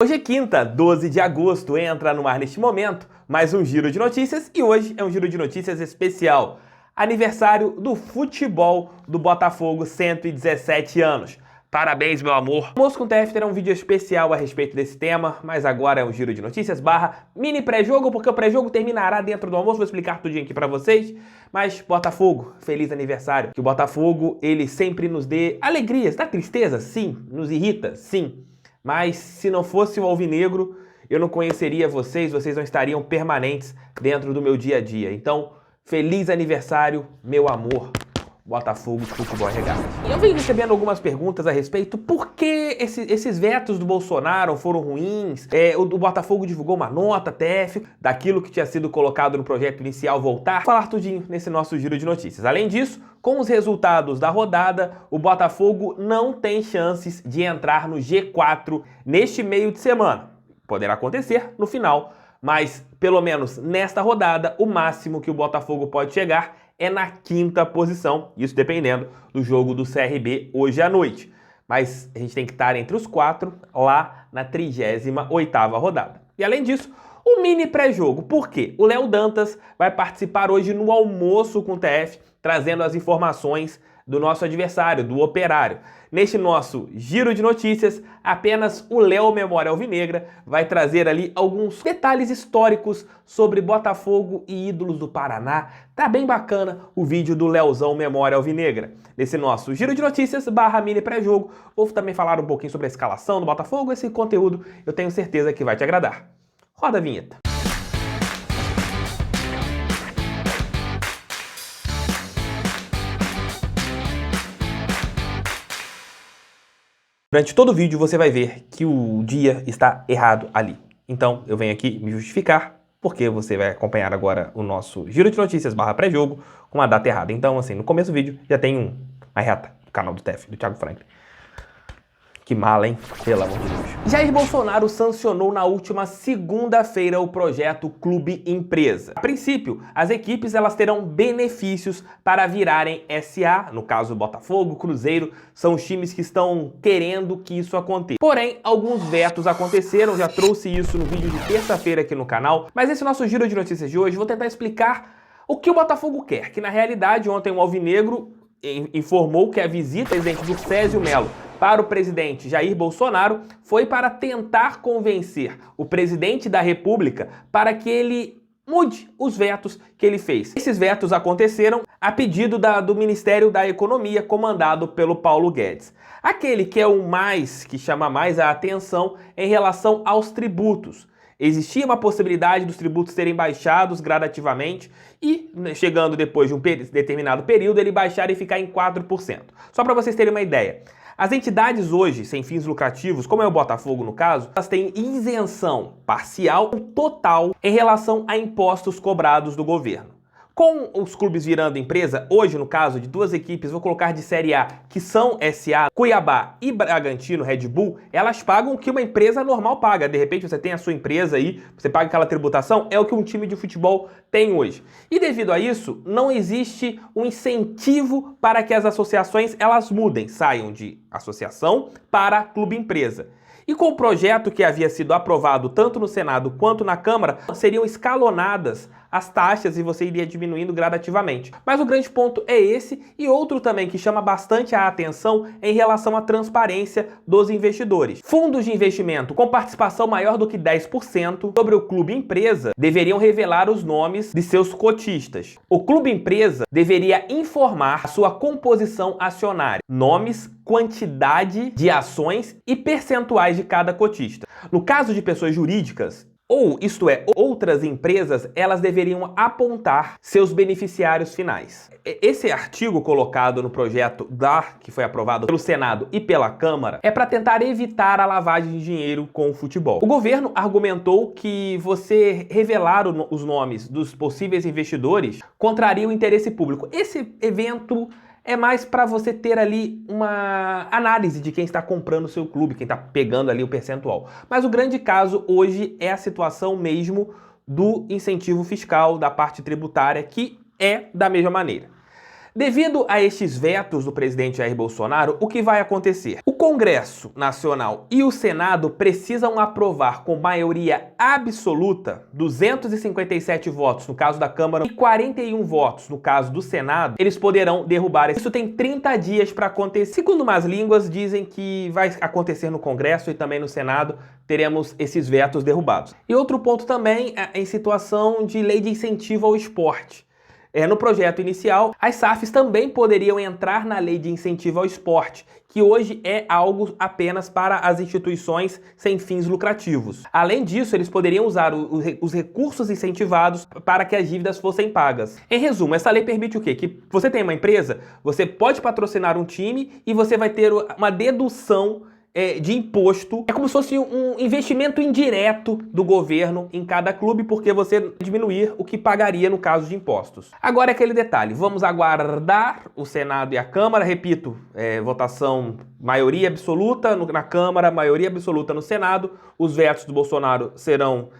Hoje é quinta, 12 de agosto, entra no ar neste momento mais um Giro de Notícias e hoje é um Giro de Notícias especial. Aniversário do futebol do Botafogo, 117 anos. Parabéns, meu amor! O Almoço com TF terá um vídeo especial a respeito desse tema, mas agora é um Giro de Notícias / mini pré-jogo, porque o pré-jogo terminará dentro do almoço, vou explicar tudinho aqui pra vocês. Mas, Botafogo, feliz aniversário. Que o Botafogo, ele sempre nos dê alegrias, dá tristeza? Sim. Nos irrita? Sim. Mas se não fosse o alvinegro, eu não conheceria vocês não estariam permanentes dentro do meu dia a dia. Então, feliz aniversário, meu amor, Botafogo de Futebol Regata. E eu venho recebendo algumas perguntas a respeito por que esses vetos do Bolsonaro foram ruins. O Botafogo divulgou uma nota, TF, daquilo que tinha sido colocado no projeto inicial voltar. Vou falar tudinho nesse nosso giro de notícias. Além disso, com os resultados da rodada, o Botafogo não tem chances de entrar no G4 neste meio de semana. Poderá acontecer no final, mas pelo menos nesta rodada, o máximo que o Botafogo pode chegar é na quinta posição, isso dependendo do jogo do CRB hoje à noite. Mas a gente tem que estar entre os 4 lá na 38ª rodada. E além disso, um mini pré-jogo. Por quê? O Léo Dantas vai participar hoje no Almoço com o TF, trazendo as informações do nosso adversário, do Operário. Neste nosso giro de notícias, apenas o Léo Memória Alvinegra vai trazer ali alguns detalhes históricos sobre Botafogo e ídolos do Paraná. Tá bem bacana o vídeo do Leozão Memória Alvinegra. Nesse nosso giro de notícias / mini pré-jogo, vou também falar um pouquinho sobre a escalação do Botafogo. Esse conteúdo eu tenho certeza que vai te agradar. Roda a vinheta. Durante todo o vídeo você vai ver que o dia está errado ali. Então eu venho aqui me justificar, porque você vai acompanhar agora o nosso giro de notícias / pré-jogo com a data errada. Então assim, no começo do vídeo já tem uma reta do canal do TF, do Thiago Franklin. Que mala, hein? Pelo amor de Deus. Jair Bolsonaro sancionou na última segunda-feira o projeto Clube Empresa. A princípio, as equipes elas terão benefícios para virarem SA, no caso Botafogo, Cruzeiro, são os times que estão querendo que isso aconteça. Porém, alguns vetos aconteceram, já trouxe isso no vídeo de terça-feira aqui no canal, mas esse nosso giro de notícias de hoje, vou tentar explicar o que o Botafogo quer, que na realidade ontem o Alvinegro informou que a visita do Césio Melo para o presidente Jair Bolsonaro foi para tentar convencer o presidente da República para que ele mude os vetos que ele fez. Esses vetos aconteceram a pedido do Ministério da Economia, comandado pelo Paulo Guedes. Aquele que é que chama mais a atenção em relação aos tributos. Existia uma possibilidade dos tributos serem baixados gradativamente e, chegando depois de um determinado período, ele baixar e ficar em 4%. Só para vocês terem uma ideia. As entidades hoje, sem fins lucrativos, como é o Botafogo no caso, elas têm isenção parcial ou total em relação a impostos cobrados do governo. Com os clubes virando empresa, hoje no caso de duas equipes, vou colocar de Série A, que são SA, Cuiabá e Bragantino, Red Bull, elas pagam o que uma empresa normal paga. De repente você tem a sua empresa aí, você paga aquela tributação, é o que um time de futebol tem hoje. E devido a isso, não existe um incentivo para que as associações elas mudem, saiam de associação para clube empresa. E com o projeto que havia sido aprovado tanto no Senado quanto na Câmara, seriam escalonadas as taxas e você iria diminuindo gradativamente. Mas o grande ponto é esse e outro também que chama bastante a atenção em relação à transparência dos investidores. Fundos de investimento com participação maior do que 10% sobre o clube empresa deveriam revelar os nomes de seus cotistas. O clube empresa deveria informar a sua composição acionária, nomes, quantidade de ações e percentuais de cada cotista. No caso de pessoas jurídicas, isto é, outras empresas, elas deveriam apontar seus beneficiários finais. Esse artigo colocado no projeto que foi aprovado pelo Senado e pela Câmara é para tentar evitar a lavagem de dinheiro com o futebol. O governo argumentou que você revelar os nomes dos possíveis investidores contraria o interesse público. Esse evento é mais para você ter ali uma análise de quem está comprando o seu clube, quem está pegando ali o percentual. Mas o grande caso hoje é a situação mesmo do incentivo fiscal, da parte tributária, que é da mesma maneira. Devido a estes vetos do presidente Jair Bolsonaro, o que vai acontecer? O Congresso Nacional e o Senado precisam aprovar com maioria absoluta, 257 votos no caso da Câmara e 41 votos no caso do Senado, eles poderão derrubar. Isso tem 30 dias para acontecer. Segundo más línguas, dizem que vai acontecer no Congresso e também no Senado, teremos esses vetos derrubados. E outro ponto também é em situação de lei de incentivo ao esporte. No projeto inicial, as SAFs também poderiam entrar na lei de incentivo ao esporte, que hoje é algo apenas para as instituições sem fins lucrativos. Além disso, eles poderiam usar os recursos incentivados para que as dívidas fossem pagas. Em resumo, essa lei permite o quê? Que você tem uma empresa, você pode patrocinar um time e você vai ter uma dedução de imposto. É como se fosse um investimento indireto do governo em cada clube, porque você diminuir o que pagaria no caso de impostos. Agora é aquele detalhe, vamos aguardar o Senado e a Câmara, repito, votação maioria absoluta na Câmara, maioria absoluta no Senado, os vetos do Bolsonaro serão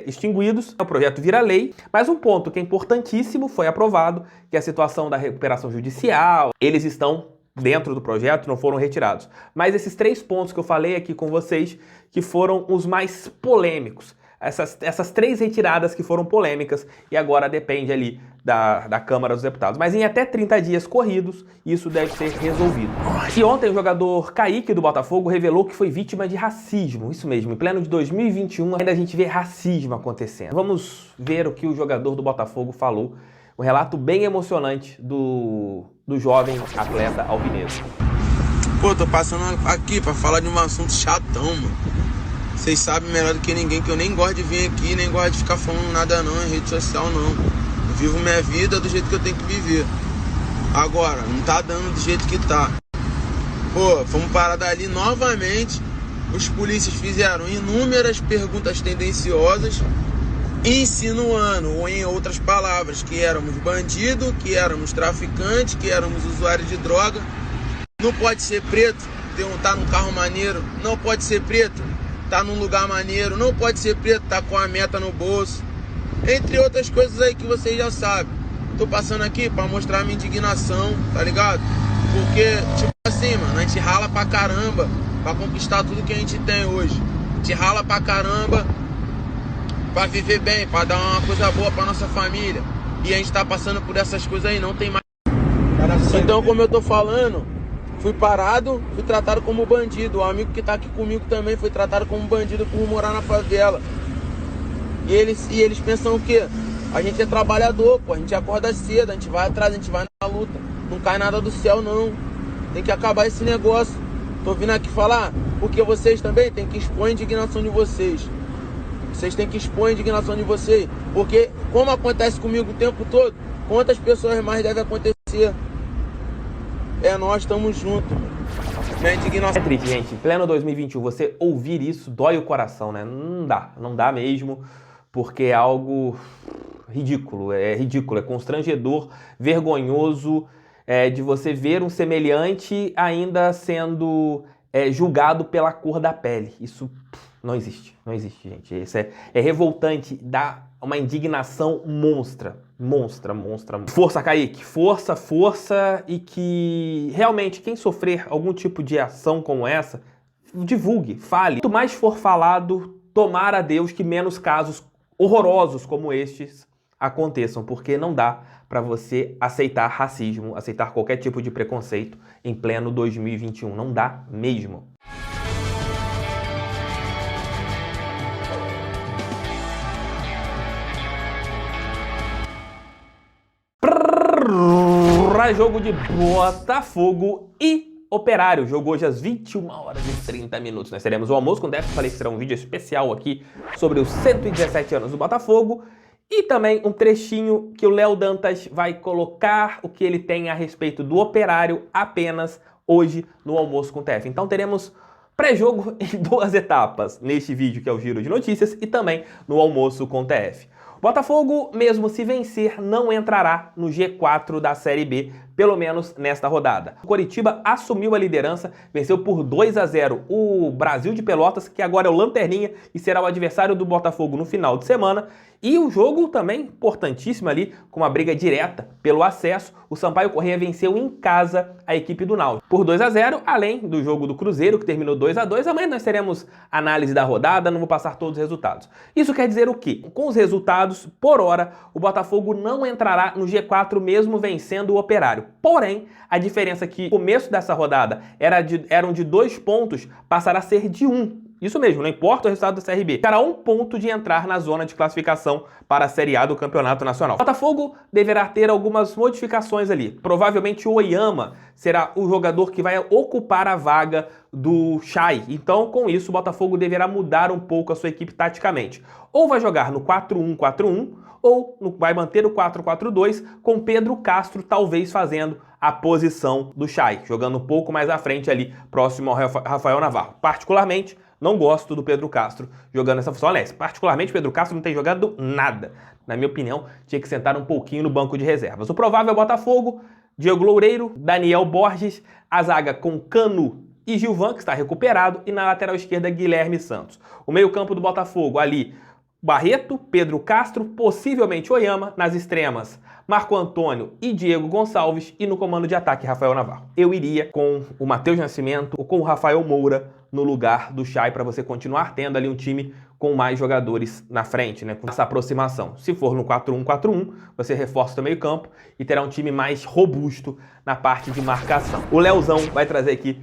extinguidos, o projeto vira lei, mas um ponto que é importantíssimo foi aprovado, que é a situação da recuperação judicial, eles estão dentro do projeto, não foram retirados. Mas esses 3 pontos que eu falei aqui com vocês, que foram os mais polêmicos, essas 3 retiradas que foram polêmicas, e agora depende ali da Câmara dos Deputados. Mas em até 30 dias corridos, isso deve ser resolvido. E ontem o jogador Kaique do Botafogo revelou que foi vítima de racismo. Isso mesmo, em pleno de 2021 ainda a gente vê racismo acontecendo. Vamos ver o que o jogador do Botafogo falou. Um relato bem emocionante do jovem atleta alvinegro. Pô, tô passando aqui pra falar de um assunto chatão, mano. Vocês sabem melhor do que ninguém que eu nem gosto de vir aqui, nem gosto de ficar falando nada não em rede social não. Eu vivo minha vida do jeito que eu tenho que viver. Agora, não tá dando do jeito que tá. Pô, fomos parar dali novamente. Os polícias fizeram inúmeras perguntas tendenciosas, insinuando, ou em outras palavras, que éramos bandido, que éramos traficante, que éramos usuários de droga. Não pode ser preto, tá num carro maneiro. Não pode ser preto, tá num lugar maneiro. Não pode ser preto, tá com a meta no bolso. Entre outras coisas aí que vocês já sabem. Tô passando aqui pra mostrar a minha indignação, tá ligado? Porque, tipo assim, mano, a gente rala pra caramba pra conquistar tudo que a gente tem hoje. A gente rala pra caramba pra viver bem, pra dar uma coisa boa pra nossa família. E a gente tá passando por essas coisas aí, não tem mais. Então, como eu tô falando, fui parado, fui tratado como bandido. O amigo que tá aqui comigo também foi tratado como bandido por morar na favela. E eles pensam o quê? A gente é trabalhador, pô, a gente acorda cedo, a gente vai atrás, a gente vai na luta. Não cai nada do céu, não. Tem que acabar esse negócio. Tô vindo aqui falar porque vocês também têm que expor a indignação de vocês. Vocês têm que expor a indignação de vocês, porque como acontece comigo o tempo todo, quantas pessoas mais devem acontecer? Nós estamos juntos. Minha indignação... É triste, gente. Em pleno 2021, você ouvir isso dói o coração, né? Não dá mesmo, porque é algo ridículo, é constrangedor, vergonhoso, de você ver um semelhante ainda sendo julgado pela cor da pele. Isso não existe, gente. Isso é revoltante, dá uma indignação monstra. Força, Kaique, força, e que realmente quem sofrer algum tipo de ação como essa, divulgue, fale. Quanto mais for falado, tomara a Deus que menos casos horrorosos como estes aconteçam, porque não dá para você aceitar racismo, aceitar qualquer tipo de preconceito em pleno 2021. Não dá mesmo. Jogo de Botafogo e Operário. Jogo hoje às 21h30. Nós teremos o almoço com o Def. Falei que será um vídeo especial aqui sobre os 117 anos do Botafogo. E também um trechinho que o Léo Dantas vai colocar o que ele tem a respeito do Operário apenas hoje no almoço com o TF. Então teremos pré-jogo em 2 etapas neste vídeo, que é o Giro de Notícias, e também no almoço com o TF. Botafogo, mesmo se vencer, não entrará no G4 da Série B, pelo menos nesta rodada. O Coritiba assumiu a liderança, venceu por 2-0 o Brasil de Pelotas, que agora é o lanterninha e será o adversário do Botafogo no final de semana. E o jogo também importantíssimo ali, com uma briga direta pelo acesso, o Sampaio Corrêa venceu em casa a equipe do Náutico por 2-0, além do jogo do Cruzeiro, que terminou 2-2. Amanhã nós teremos análise da rodada, não vou passar todos os resultados. Isso quer dizer o quê? Com os resultados, por hora, o Botafogo não entrará no G4 mesmo vencendo o Operário. Porém, a diferença é que no começo dessa rodada eram de 2 pontos, passará a ser de 1. Isso mesmo, não importa o resultado do CRB. Ficará 1 ponto de entrar na zona de classificação para a Série A do Campeonato Nacional. O Botafogo deverá ter algumas modificações ali. Provavelmente o Oyama será o jogador que vai ocupar a vaga do Chay. Então, com isso, o Botafogo deverá mudar um pouco a sua equipe taticamente. Ou vai jogar no 4-1-4-1, ou vai manter o 4-4-2, com Pedro Castro talvez fazendo a posição do Chay, jogando um pouco mais à frente ali, próximo ao Rafael Navarro. Particularmente, não gosto do Pedro Castro jogando essa função. Aliás, particularmente, Pedro Castro não tem jogado nada. Na minha opinião, tinha que sentar um pouquinho no banco de reservas. O provável é o Botafogo, Diego Loureiro, Daniel Borges, a zaga com Canu e Gilvan, que está recuperado, e na lateral esquerda, Guilherme Santos. O meio-campo do Botafogo, ali, Barreto, Pedro Castro, possivelmente Oyama, nas extremas, Marco Antônio e Diego Gonçalves, e no comando de ataque, Rafael Navarro. Eu iria com o Matheus Nascimento ou com o Rafael Moura no lugar do Chay, para você continuar tendo ali um time com mais jogadores na frente, né, com essa aproximação. Se for no 4-1-4-1, você reforça o seu meio campo e terá um time mais robusto na parte de marcação. O Leozão vai trazer aqui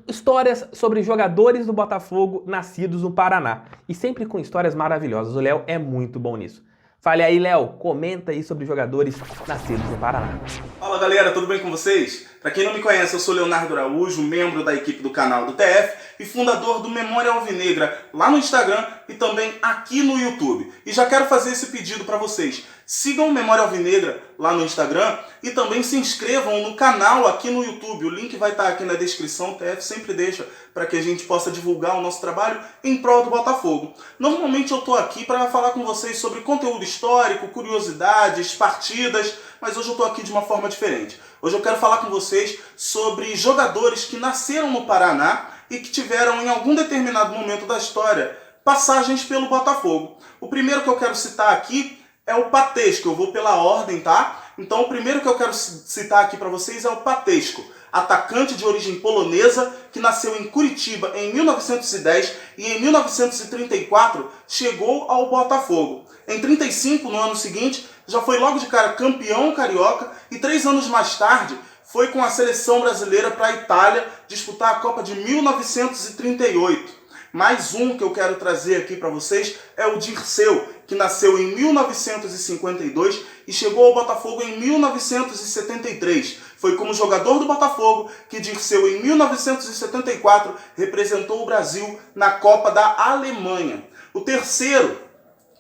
histórias sobre jogadores do Botafogo nascidos no Paraná. E sempre com histórias maravilhosas. O Léo é muito bom nisso. Fale aí, Léo, comenta aí sobre jogadores nascidos no Paraná. Fala galera, tudo bem com vocês? Pra quem não me conhece, eu sou Leonardo Araújo, membro da equipe do canal do TF e fundador do Memória Alvinegra lá no Instagram e também aqui no YouTube. E já quero fazer esse pedido pra vocês. Sigam o Memória Alvinegra lá no Instagram e também se inscrevam no canal aqui no YouTube. O link vai estar aqui na descrição, o TF sempre deixa para que a gente possa divulgar o nosso trabalho em prol do Botafogo. Normalmente eu tô aqui para falar com vocês sobre conteúdo histórico, curiosidades, partidas, mas hoje eu tô aqui de uma forma diferente. Hoje eu quero falar com vocês sobre jogadores que nasceram no Paraná e que tiveram em algum determinado momento da história passagens pelo Botafogo. O primeiro que eu quero citar aqui é o Patesco. Eu vou pela ordem, tá? Então o primeiro que eu quero citar aqui para vocês é o Patesco, atacante de origem polonesa que nasceu em Curitiba em 1910 e em 1934 chegou ao Botafogo. Em 35, no ano seguinte, já foi logo de cara campeão carioca e 3 anos mais tarde foi com a seleção brasileira para a Itália disputar a Copa de 1938. Mais um que eu quero trazer aqui para vocês é o Dirceu, que nasceu em 1952 e chegou ao Botafogo em 1973. Foi como jogador do Botafogo que Dirceu, em 1974, representou o Brasil na Copa da Alemanha. O terceiro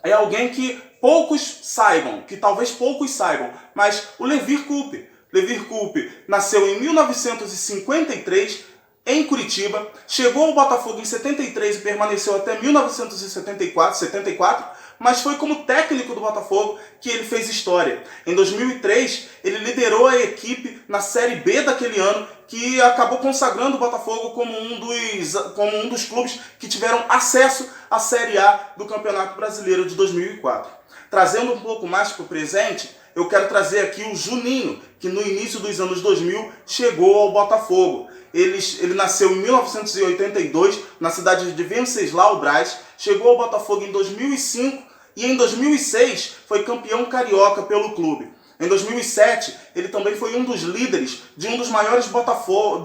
é alguém que poucos saibam, que talvez poucos saibam, mas o Levir Coupe. Levir Coupe nasceu em 1953, em Curitiba, chegou ao Botafogo em 73 e permaneceu até 1974, mas foi como técnico do Botafogo que ele fez história. Em 2003, ele liderou a equipe na Série B daquele ano, que acabou consagrando o Botafogo como um dos clubes que tiveram acesso à Série A do Campeonato Brasileiro de 2004. Trazendo um pouco mais para o presente, eu quero trazer aqui o Juninho, que no início dos anos 2000 chegou ao Botafogo. Ele nasceu em 1982 na cidade de Venceslau Braz, chegou ao Botafogo em 2005 e em 2006 foi campeão carioca pelo clube. Em 2007 ele também foi um dos líderes de um dos maiores Botafogos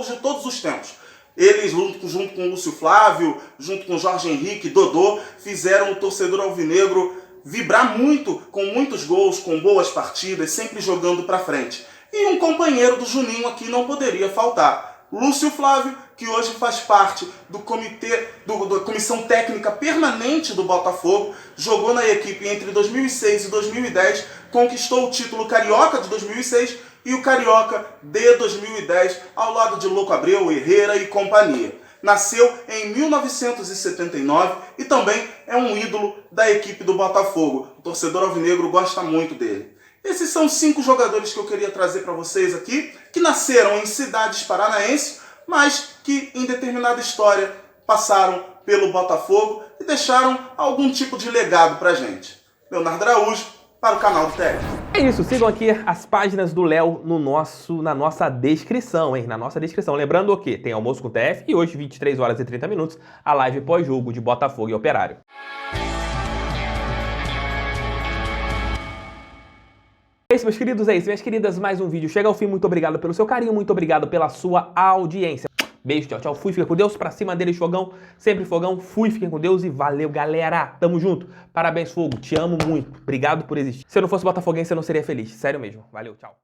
de todos os tempos. Eles, junto com o Lúcio Flávio, junto com o Jorge Henrique, Dodô, fizeram o torcedor alvinegro vibrar muito, com muitos gols, com boas partidas, sempre jogando para frente. E um companheiro do Juninho aqui não poderia faltar. Lúcio Flávio, que hoje faz parte do comitê, da comissão técnica permanente do Botafogo, jogou na equipe entre 2006 e 2010, conquistou o título Carioca de 2006 e o Carioca de 2010, ao lado de Louco Abreu, Herrera e companhia. Nasceu em 1979 e também é um ídolo da equipe do Botafogo. O torcedor alvinegro gosta muito dele. Esses são 5 jogadores que eu queria trazer para vocês aqui, que nasceram em cidades paranaenses, mas que em determinada história passaram pelo Botafogo e deixaram algum tipo de legado pra gente. Leonardo Araújo, para o canal do TF. É isso, sigam aqui as páginas do Léo na nossa descrição, hein? Na nossa descrição. Lembrando o quê? Tem almoço com o TF e hoje, 23 horas e 30 minutos, a live pós-jogo de Botafogo e Operário. É isso, meus queridos, é isso, minhas queridas, mais um vídeo chega ao fim. Muito obrigado pelo seu carinho, muito obrigado pela sua audiência. Beijo, tchau, tchau, fui, fica com Deus, pra cima deles, fogão, sempre fogão, fui, fiquem com Deus e valeu, galera, tamo junto, parabéns, Fogo, te amo muito, obrigado por existir. Se eu não fosse botafoguense, eu não seria feliz, sério mesmo, valeu, tchau.